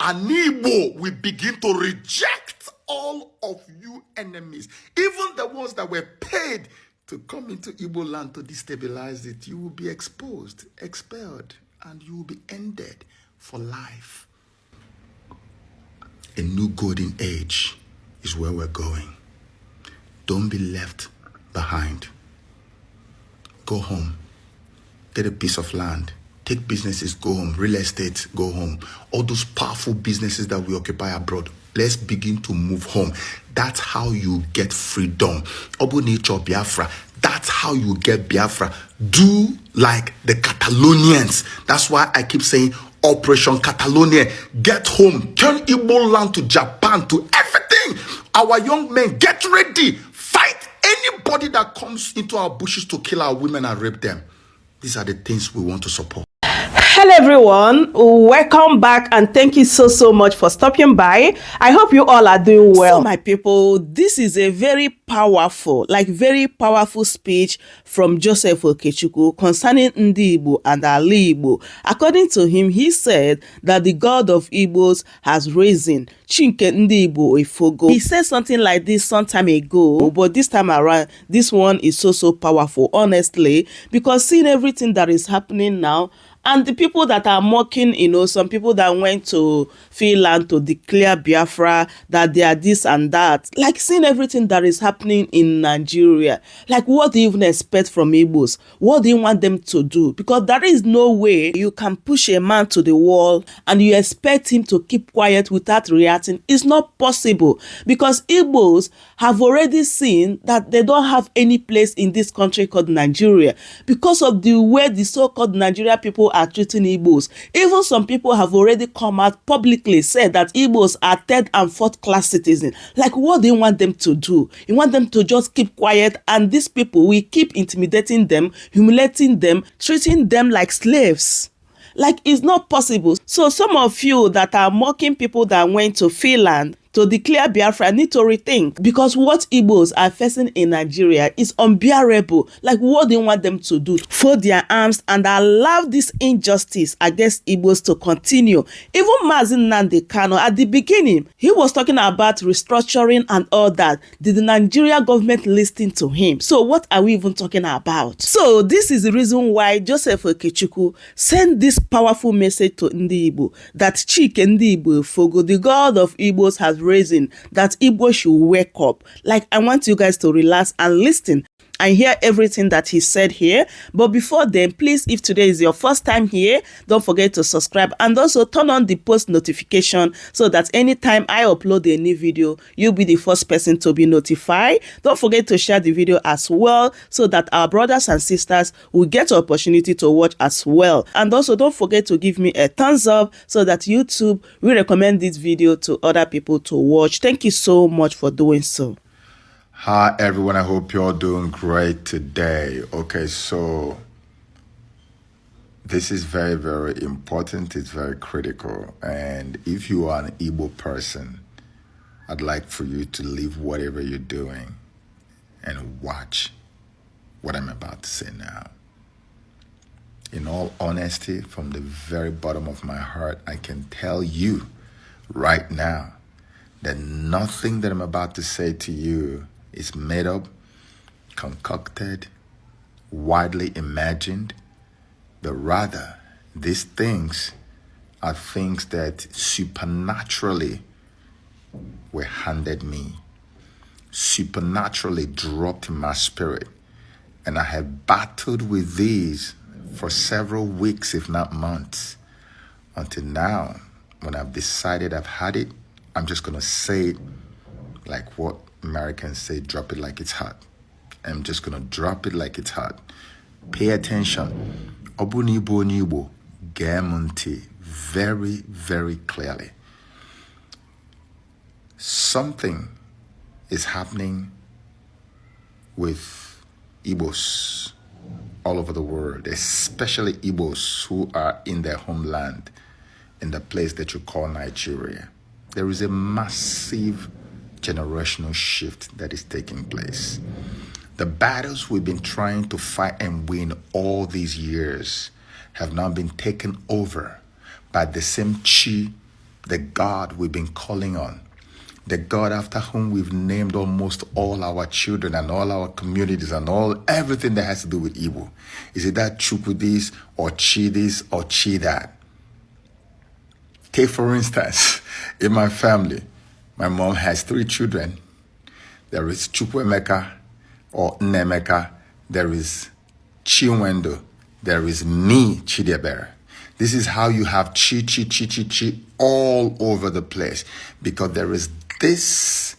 an Igbo will begin to reject all of you enemies, even the ones that were paid to come into Igbo land to destabilize it. You will be exposed, expelled, and you will be ended for life. A new golden age is where we're going. Don't be left behind. Go home. Get a piece of land. Take businesses, go home. Real estate, go home. All those powerful businesses that we occupy abroad, let's begin to move home. That's how you get freedom. Obu nature Biafra. That's how you get Biafra. Do like the Catalonians. That's why I keep saying Operation Catalonia. Get home. Turn Igbo land to Japan, to everything. Our young men, get ready. Fight anybody that comes into our bushes to kill our women and rape them. These are the things we want to support. Hello everyone, welcome back and thank you so much for stopping by. I hope you all are doing well. So my people, this is a very powerful speech from Joseph Okechukwu concerning Ndigbo and Igbo. According to him, he said that the God of Igbos has risen Chinke Ndigbo Ifogo. He said something like this some time ago, but this time around, this one is so powerful, honestly, because seeing everything that is happening now, and the people that are mocking, some people that went to Finland to declare Biafra, that they are this and that, like seeing everything that is happening in Nigeria, like what do you even expect from Igbos? What do you want them to do? Because there is no way you can push a man to the wall and you expect him to keep quiet without reacting. It's not possible, because Igbos have already seen that they don't have any place in this country called Nigeria because of the way the so-called Nigeria people are treating Igbos. Even some people have already come out publicly said that Igbos are third and fourth class citizens. Like, what do you want them to do? You want them to just keep quiet, and these people will keep intimidating them, humiliating them, treating them like slaves. Like, it's not possible. So some of you that are mocking people that went to Finland to declare Biafra need to rethink, because what Igbos are facing in Nigeria is unbearable. Like, what do you want them to do? Fold their arms and allow this injustice against Igbos to continue. Even Mazin Nnamdi Kanu, at the beginning, he was talking about restructuring and all that. Did the Nigeria government listen to him? So what are we even talking about? So this is the reason why Joseph Okechukwu sent this powerful message to Ndigbo, that Chike Ndigbo Fogo, the God of Igbos, has risen, that Igbo should wake up. Like, I want you guys to relax and listen and hear everything that he said here. But before then, please, if today is your first time here, don't forget to subscribe and also turn on the post notification so that anytime I upload a new video, you'll be the first person to be notified. Don't forget to share the video as well so that our brothers and sisters will get an opportunity to watch as well. And also don't forget to give me a thumbs up so that YouTube will recommend this video to other people to watch. Thank you so much for doing so. Hi everyone, I hope you're doing great today. Okay, so this is very important. It's very critical, and if you are an Igbo person, I'd like for you to leave whatever you're doing and watch what I'm about to say now. In all honesty, from the very bottom of my heart, I can tell you right now that nothing that I'm about to say to you is made up, concocted, widely imagined, but rather these things are things that supernaturally were handed me, supernaturally dropped in my spirit, and I have battled with these for several weeks, if not months, until now, when I've decided I've had it, I'm just gonna say it like what Americans say, drop it like it's hot. I'm just gonna drop it like it's hot. Pay attention. Obunibo nibo gemunti very clearly. Something is happening with Igbos all over the world, especially Igbos who are in their homeland, in the place that you call Nigeria. There is a massive generational shift that is taking place. The battles we've been trying to fight and win all these years have now been taken over by the same chi the God we've been calling on, the God after whom we've named almost all our children and all our communities and everything that has to do with Igbo. Is it that Chukwu this or Chi this or Chi that? Take for instance, in my family, my mom has 3 children. There is Chukwuemeka or Nemeka. There is Chinwendo. There is me, Chidiebere. This is how you have Chi, Chi, Chi, Chi, Chi all over the place, because there is this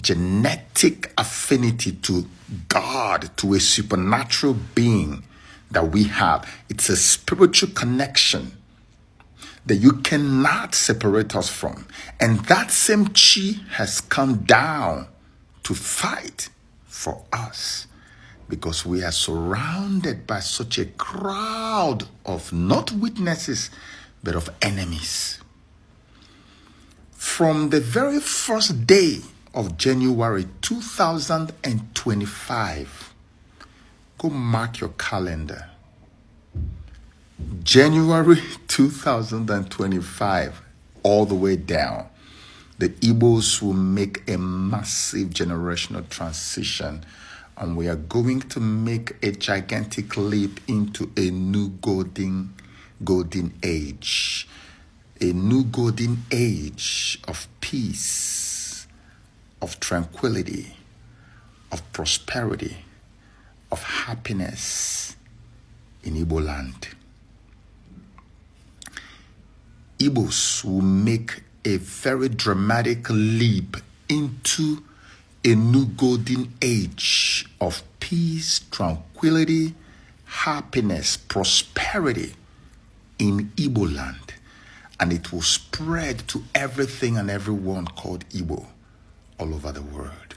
genetic affinity to God, to a supernatural being that we have. It's a spiritual connection that you cannot separate us from. And that same Chi has come down to fight for us, because we are surrounded by such a crowd of not witnesses, but of enemies. From the very first day of January 2025, go mark your calendar. January 2025, all the way down, the Igbos will make a massive generational transition, and we are going to make a gigantic leap into a new golden age. A new golden age of peace, of tranquility, of prosperity, of happiness in Igbo land. Igbos will make a very dramatic leap into a new golden age of peace, tranquility, happiness, prosperity in Igbo land. And it will spread to everything and everyone called Igbo all over the world.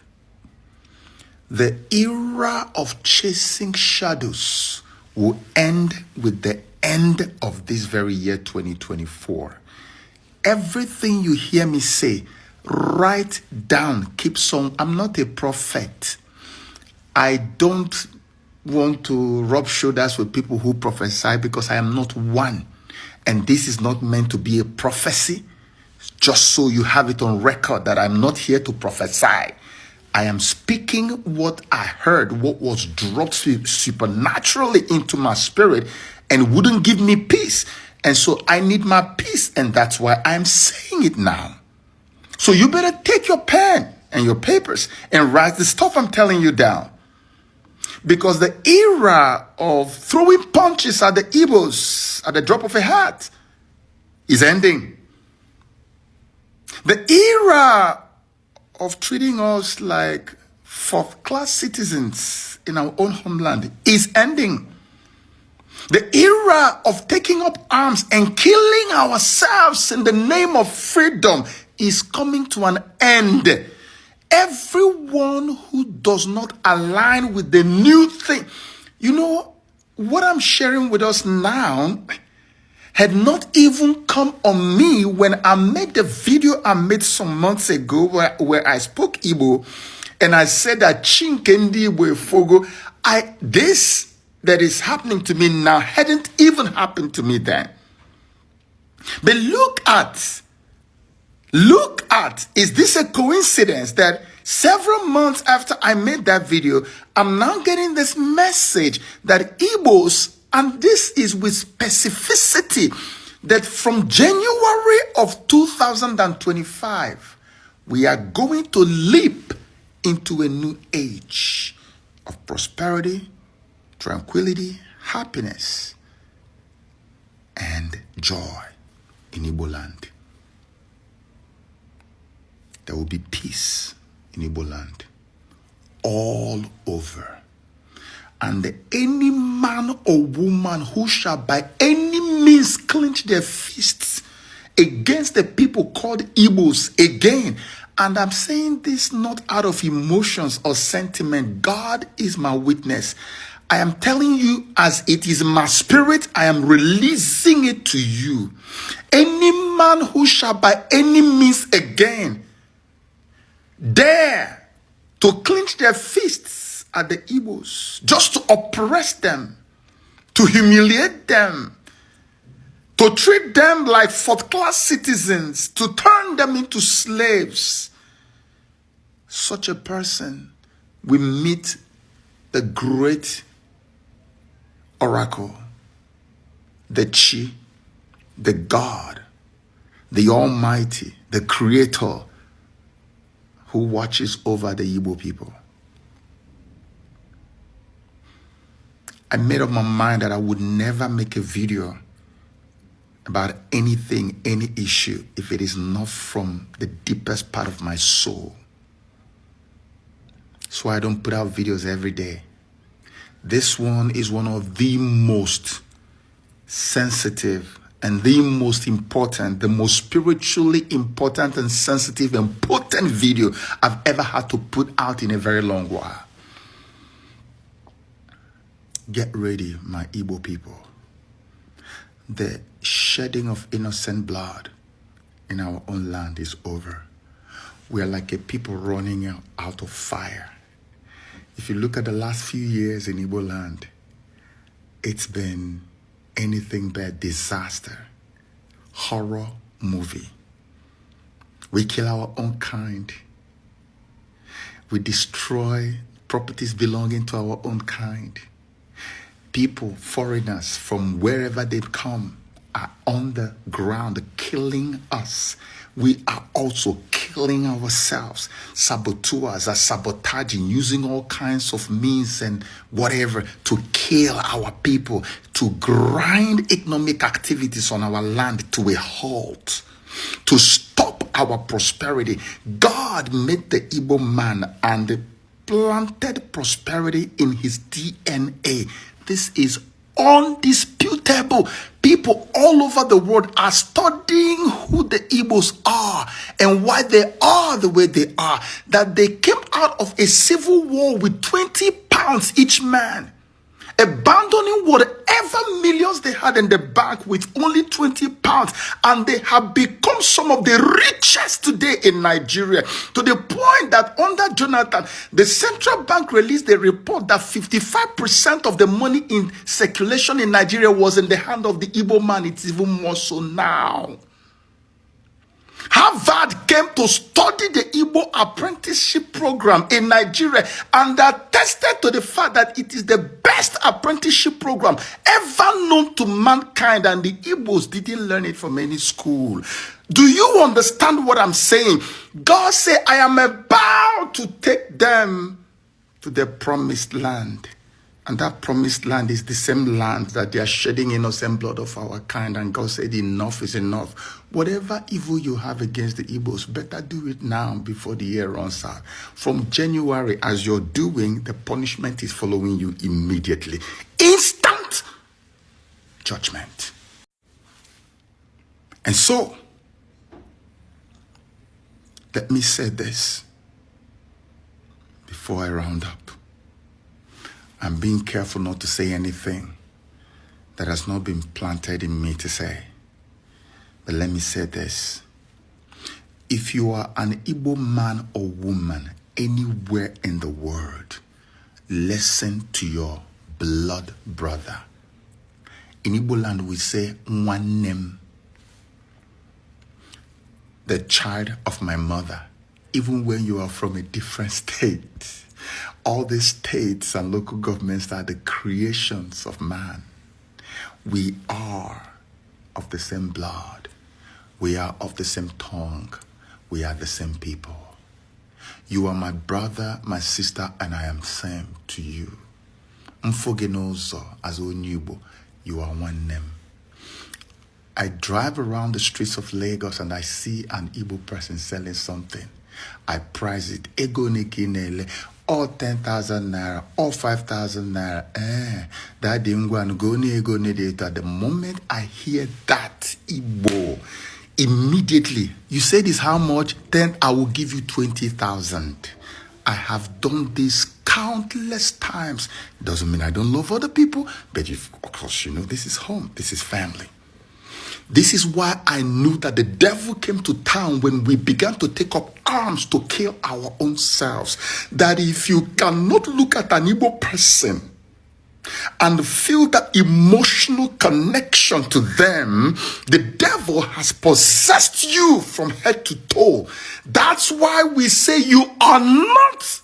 The era of chasing shadows will end with the end of this very year 2024. Everything you hear me say, write down, keep some. I'm not a prophet. I don't want to rub shoulders with people who prophesy, because I am not one. And this is not meant to be a prophecy, just so you have it on record that I'm not here to prophesy. I am speaking what I heard, what was dropped supernaturally into my spirit and wouldn't give me peace. And so I need my peace, and that's why I'm saying it now. So you better take your pen and your papers and write the stuff I'm telling you down. Because the era of throwing punches at the Igbos at the drop of a hat is ending. The era of treating us like fourth-class citizens in our own homeland is ending. The era of taking up arms and killing ourselves in the name of freedom is coming to an end. Everyone who does not align with the new thing, what I'm sharing with us now had not even come on me when I made the video I made some months ago where I spoke Igbo, and I said that Chinkendi Fogo, this that is happening to me now hadn't even happened to me then. But look at, is this a coincidence that several months after I made that video, I'm now getting this message that Igbos, and this is with specificity, that from January of 2025, we are going to leap into a new age of prosperity, tranquility, happiness, and joy in Igbo land. There will be peace in Igbo land all over. And any man or woman who shall by any means clench their fists against the people called Igbos again, and I'm saying this not out of emotions or sentiment, God is my witness. I am telling you, as it is my spirit, I am releasing it to you. Any man who shall by any means again dare to clench their fists at the Igbos, just to oppress them, to humiliate them, to treat them like fourth-class citizens, to turn them into slaves. Such a person will meet the great oracle, the Chi, the God, the Almighty, the Creator, who watches over the Igbo people. I made up my mind that I would never make a video about anything, any issue, if it is not from the deepest part of my soul. So I don't put out videos every day. This one is one of the most sensitive and the most important, the most spiritually important and sensitive and potent video I've ever had to put out in a very long while. Get ready, my Igbo people. The shedding of innocent blood in our own land is over. We are like a people running out of fire. If you look at the last few years in Igbo land, it's been anything but disaster, horror movie. We kill our own kind. We destroy properties belonging to our own kind. People, foreigners from wherever they've come, are on the ground killing us. We are also killing ourselves. Saboteurs are sabotaging, using all kinds of means and whatever to kill our people, to grind economic activities on our land to a halt, to stop our prosperity. God made the Igbo man and planted prosperity in his DNA. This is undisputable. People all over the world are studying who the Igbos are and why they are the way they are. That they came out of a civil war with 20 pounds each man, abandoning whatever millions they had in the bank with only 20 pounds. And they have become some of the richest today in Nigeria, to the point that under Jonathan, the central bank released a report that 55% of the money in circulation in Nigeria was in the hand of the Igbo man. It's even more so now. Harvard came to study the Igbo apprenticeship program in Nigeria and attested to the fact that it is the best apprenticeship program ever known to mankind, and the Igbos didn't learn it from any school. Do you understand what I'm saying? God said, I am about to take them to the promised land. And that promised land is the same land that they are shedding innocent blood of our kind. And God said, enough is enough. Whatever evil you have against the Igbos, better do it now before the year runs out. From January, as you're doing, the punishment is following you immediately. Instant judgment. And so, let me say this before I round up. I'm being careful not to say anything that has not been planted in me to say. But let me say this. If you are an Igbo man or woman anywhere in the world, listen to your blood brother. In Igbo land, we say, Nwannem, the child of my mother, even when you are from a different state. All these states and local governments are the creations of man. We are of the same blood. We are of the same tongue. We are the same people. You are my brother, my sister, and I am same to you. Mfogenozo as Onyubo, you are one name. I drive around the streets of Lagos and I see an Igbo person selling something. I price it. Ego nekinele. Or 10,000 naira, or 5,000 naira. That didn't go and go nego data. The moment I hear that Igbo, immediately, you say this how much? Then I will give you 20,000. I have done this countless times. Doesn't mean I don't love other people, but of course, you know, this is home, this is family. This is why I knew that the devil came to town when we began to take up arms to kill our own selves. That if you cannot look at an Igbo person and feel that emotional connection to them, the devil has possessed you from head to toe. That's why we say you are not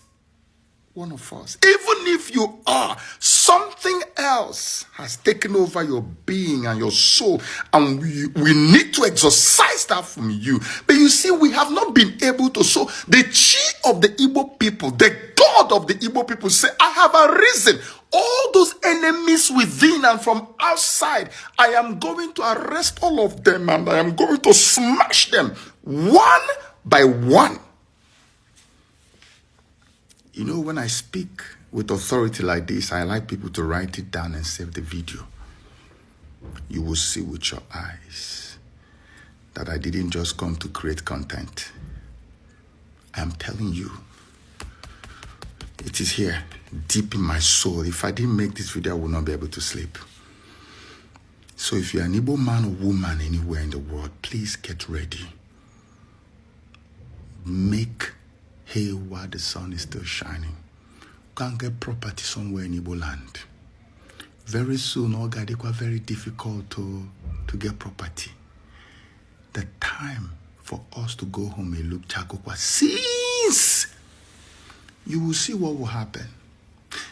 one of us. Even if you are, something else has taken over your being and your soul, and we need to exorcise that from you. But you see, we have not been able to. So the chi of the Igbo people, the God of the Igbo people, say, I have arisen. All those enemies within and from outside, I am going to arrest all of them, and I am going to smash them one by one. You know, when I speak with authority like this, I like people to write it down and save the video. You will see with your eyes that I didn't just come to create content. I am telling you, it is here, deep in my soul. If I didn't make this video, I would not be able to sleep. So if you're an Igbo man or woman anywhere in the world, please get ready. Make hay while the sun is still shining. Go and get property somewhere in Igbo land. Very soon, all God, it was very difficult to get property. The time for us to go home and look Chakokwa, since you will see what will happen.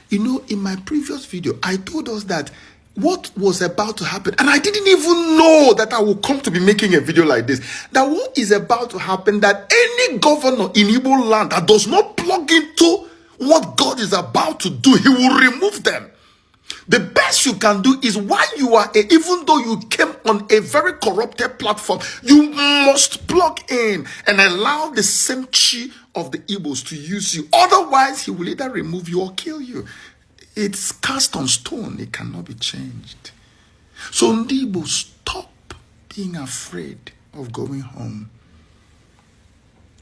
You know, in my previous video, I told us that what was about to happen, and I didn't even know that I would come to be making a video like this, that what is about to happen, that any governor in Igbo land that does not plug into what God is about to do, he will remove them. The best you can do is, while you are, even though you came on a very corrupted platform, you must plug in and allow the same chi of the Igbos to use you. Otherwise, he will either remove you or kill you. It's cast on stone. It cannot be changed. So Ndigbo, stop being afraid of going home.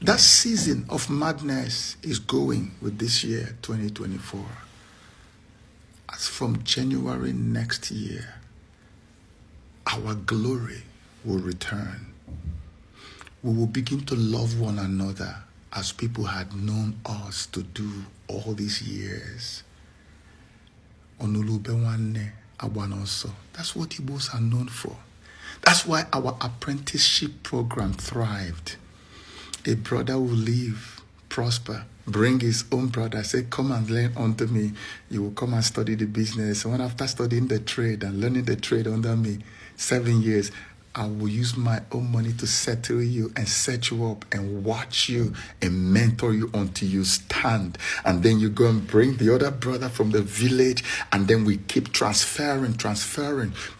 That season of madness is going with this year, 2024. As from January next year, our glory will return. We will begin to love one another as people had known us to do all these years. Onulubewane Abwanoso. That's what Igbos are known for. That's why our apprenticeship program thrived. A brother will live, prosper, bring his own brother, say, come and learn unto me. You will come and study the business. And when after studying the trade and learning the trade under me, 7 years, I will use my own money to settle you and set you up and watch you and mentor you until you stand. And then you go and bring the other brother from the village, and then we keep transferring.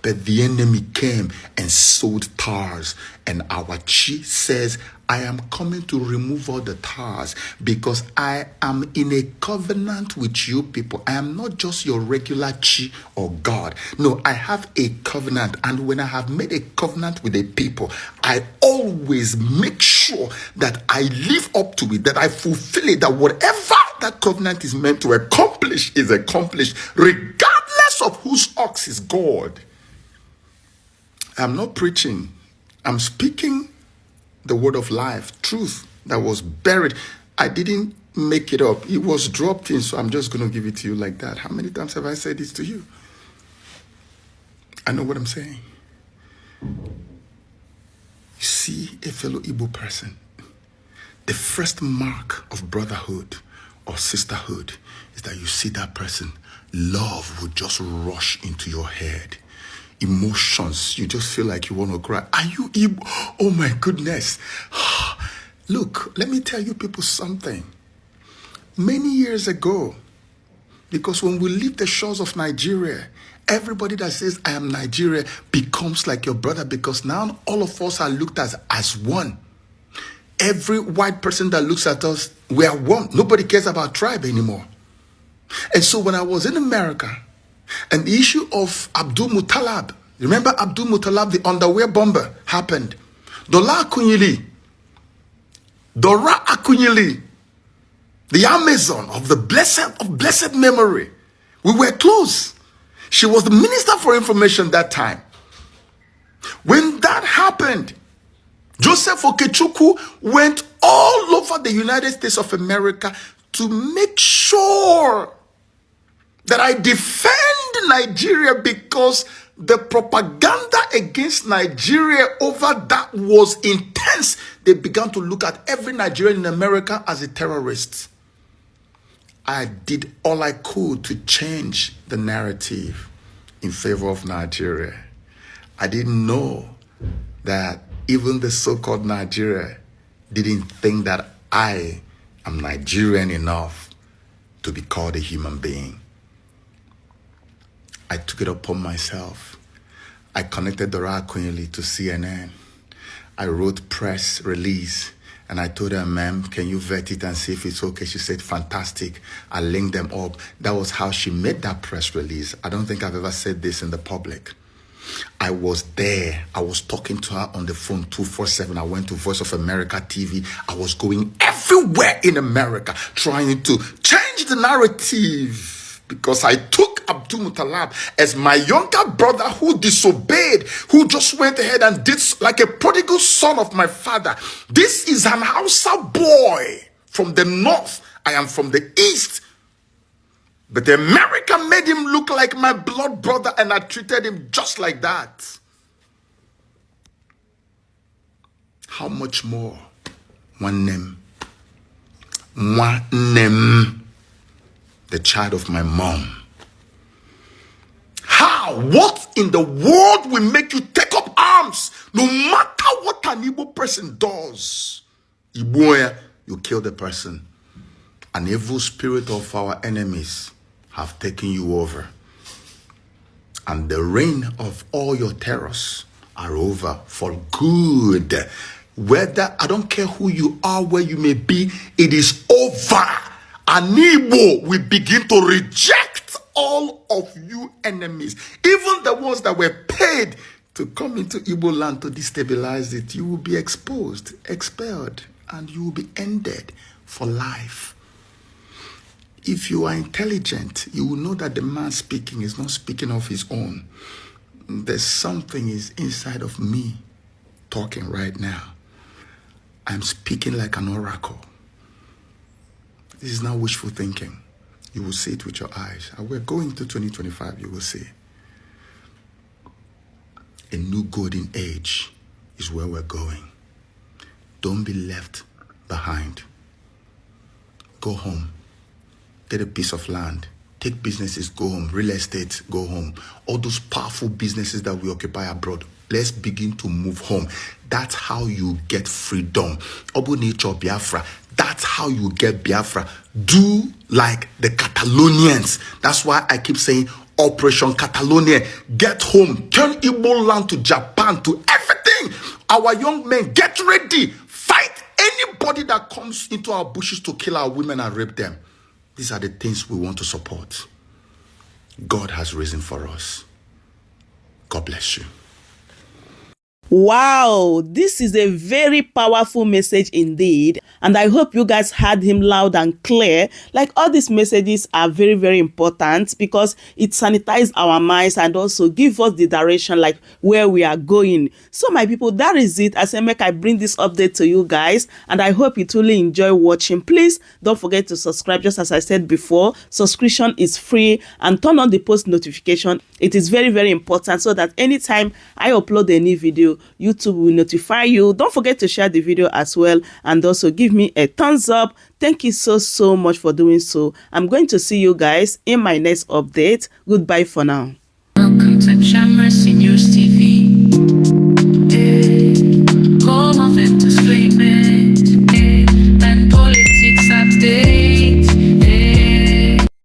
But the enemy came and sowed tares. And our chi says, I am coming to remove all the tares because I am in a covenant with you people. I am not just your regular chi or God. No, I have a covenant. And when I have made a covenant with a people, I always make sure that I live up to it, that I fulfill it, that whatever that covenant is meant to accomplish is accomplished, regardless of whose ox is God. I'm not preaching. I'm speaking the word of life, truth that was buried. I didn't make it up. It was dropped in, so I'm just going to give it to you like that. How many times have I said this to you? I know what I'm saying. You see a fellow Igbo person, the first mark of brotherhood or sisterhood is that you see that person, love will just rush into your head. Emotions, you just feel like you want to cry. Are you Igbo? Oh my goodness. Look, let me tell you people something. Many years ago, because when we leave the shores of Nigeria, everybody that says I am Nigeria becomes like your brother, because now all of us are looked at as one. Every white person that looks at us, we are one. Nobody cares about tribe anymore. And so when I was in America, and the issue of Abdul Muttalib, remember Abdul Muttalib, the underwear bomber, happened. Dora Akunyili, the Amazon of the blessed memory, we were close. She was the Minister for Information that time. When that happened, Joseph Okechukwu went all over the United States of America to make sure that I defend Nigeria because the propaganda against Nigeria over that was intense. They began to look at every Nigerian in America as a terrorist. I did all I could to change the narrative in favor of Nigeria. I didn't know that even the so-called Nigeria didn't think that I am Nigerian enough to be called a human being. I took it upon myself. I connected Dora Akunyili to CNN. I wrote press release and I told her, ma'am, can you vet it and see if it's okay? She said, fantastic. I linked them up. That was how she made that press release. I don't think I've ever said this in the public. I was there. I was talking to her on the phone 24/7. I went to Voice of America TV. I was going everywhere in America trying to change the narrative because I took Abdul Muttalab as my younger brother who disobeyed, who just went ahead and did like a prodigal son of my father. This is an Hausa boy from the north. I am from the east. But America made him look like my blood brother, and I treated him just like that. How much more? One name, the child of my mom. How? What in the world will make you take up arms? No matter what an Igbo person does, Igbo, you kill the person. An evil spirit of our enemies have taken you over, and the reign of all your terrors are over for good. Whether, I don't care who you are, where you may be, it is over. And Igbo will begin to reject all of you enemies, even the ones that were paid to come into Igbo land to destabilize it. You will be exposed, expelled, and you will be ended for life. If you are intelligent, you will know that the man speaking is not speaking of his own. There's something is inside of me talking right now. I'm speaking like an oracle. This is not wishful thinking. You will see it with your eyes. And we're going to 2025, you will see. A new golden age is where we're going. Don't be left behind. Go home. Get a piece of land. Take businesses, go home. Real estate, go home. All those powerful businesses that we occupy abroad, let's begin to move home. That's how you get freedom. Obu nature Biafra. That's how you get Biafra. Do like the Catalonians. That's why I keep saying Operation Catalonia. Get home. Turn Igbo land to Japan, to everything. Our young men, get ready. Fight anybody that comes into our bushes to kill our women and rape them. These are the things we want to support. God has risen for us. God bless you. Wow, this is a very powerful message indeed. And I hope you guys heard him loud and clear. Like, all these messages are very, very important because it sanitizes our minds and also give us the direction, like where we are going. So my people, that is it. As I bring this update to you guys, and I hope you truly enjoy watching. Please don't forget to subscribe. Just as I said before, subscription is free, and turn on the post notification. It is very, very important so that anytime I upload a new video, YouTube will notify you. Don't forget to share the video as well, and also give me a thumbs up. Thank you so much for doing so. I'm going to see you guys in my next update. Goodbye for now. Welcome to Shamra Senior Steve.